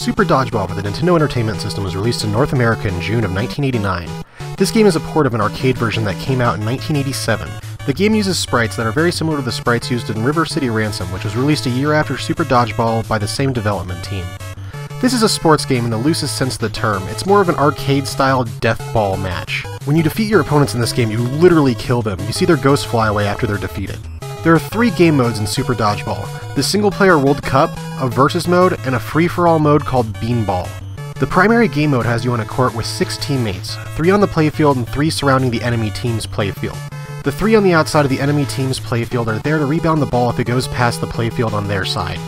Super Dodgeball for the Nintendo Entertainment System was released in North America in June of 1989. This game is a port of an arcade version that came out in 1987. The game uses sprites that are very similar to the sprites used in River City Ransom, which was released a year after Super Dodgeball by the same development team. This is a sports game in the loosest sense of the term. It's more of an arcade-style death ball match. When you defeat your opponents in this game, you literally kill them. You see their ghosts fly away after they're defeated. There are 3 game modes in Super Dodgeball: the single-player World Cup, a versus mode, and a free-for-all mode called Beanball. The primary game mode has you on a court with 6 teammates, 3 on the playfield and 3 surrounding the enemy team's playfield. The 3 on the outside of the enemy team's playfield are there to rebound the ball if it goes past the playfield on their side.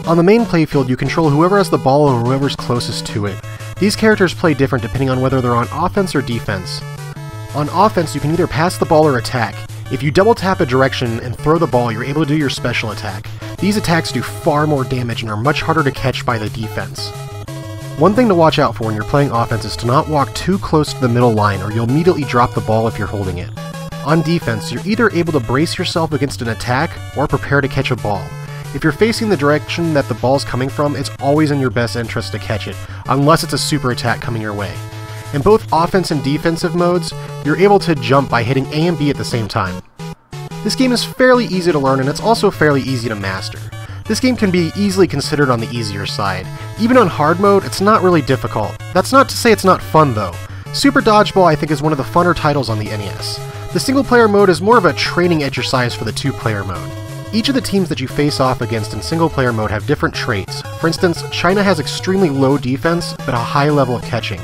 On the main playfield, you control whoever has the ball or whoever's closest to it. These characters play different depending on whether they're on offense or defense. On offense, you can either pass the ball or attack. If you double tap a direction and throw the ball, you're able to do your special attack. These attacks do far more damage and are much harder to catch by the defense. One thing to watch out for when you're playing offense is to not walk too close to the middle line, or you'll immediately drop the ball if you're holding it. On defense, you're either able to brace yourself against an attack, or prepare to catch a ball. If you're facing the direction that the ball's coming from, it's always in your best interest to catch it, unless it's a super attack coming your way. In both offense and defensive modes, you're able to jump by hitting A and B at the same time. This game is fairly easy to learn, and it's also fairly easy to master. This game can be easily considered on the easier side. Even on hard mode, it's not really difficult. That's not to say it's not fun though. Super Dodgeball, I think, is one of the funner titles on the NES. The single-player mode is more of a training exercise for the 2-player mode. Each of the teams that you face off against in single-player mode have different traits. For instance, China has extremely low defense, but a high level of catching.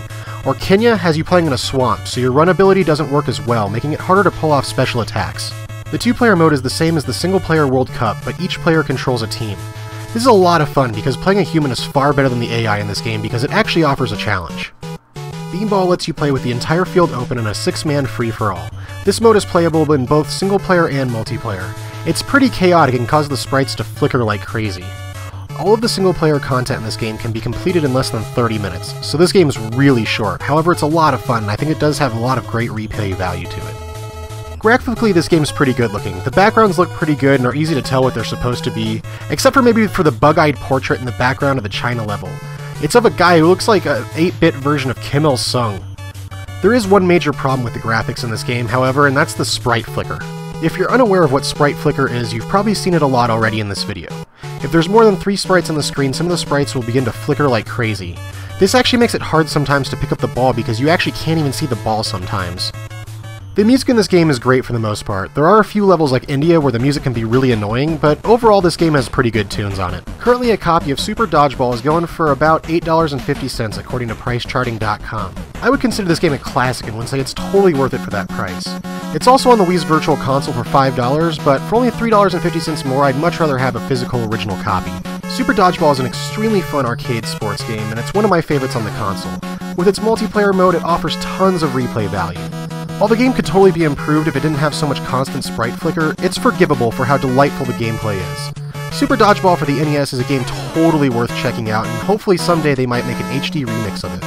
Or Kenya has you playing in a swamp, so your run ability doesn't work as well, making it harder to pull off special attacks. The 2-player mode is the same as the single-player World Cup, but each player controls a team. This is a lot of fun because playing a human is far better than the AI in this game because it actually offers a challenge. Beanball lets you play with the entire field open in a 6-man free-for-all. This mode is playable in both single-player and multiplayer. It's pretty chaotic and causes the sprites to flicker like crazy. All of the single-player content in this game can be completed in less than 30 minutes, so this game is really short. However, it's a lot of fun, and I think it does have a lot of great replay value to it. Graphically, this game's pretty good looking. The backgrounds look pretty good and are easy to tell what they're supposed to be, except for maybe for the bug-eyed portrait in the background of the China level. It's of a guy who looks like an 8-bit version of Kim Il-sung. There is one major problem with the graphics in this game, however, and that's the sprite flicker. If you're unaware of what sprite flicker is, you've probably seen it a lot already in this video. If there's more than 3 sprites on the screen, some of the sprites will begin to flicker like crazy. This actually makes it hard sometimes to pick up the ball because you actually can't even see the ball sometimes. The music in this game is great for the most part. There are a few levels like India where the music can be really annoying, but overall this game has pretty good tunes on it. Currently a copy of Super Dodgeball is going for about $8.50 according to PriceCharting.com. I would consider this game a classic and would say it's totally worth it for that price. It's also on the Wii's Virtual Console for $5, but for only $3.50 more, I'd much rather have a physical original copy. Super Dodgeball is an extremely fun arcade sports game, and it's one of my favorites on the console. With its multiplayer mode, it offers tons of replay value. While the game could totally be improved if it didn't have so much constant sprite flicker, it's forgivable for how delightful the gameplay is. Super Dodgeball for the NES is a game totally worth checking out, and hopefully someday they might make an HD remix of it.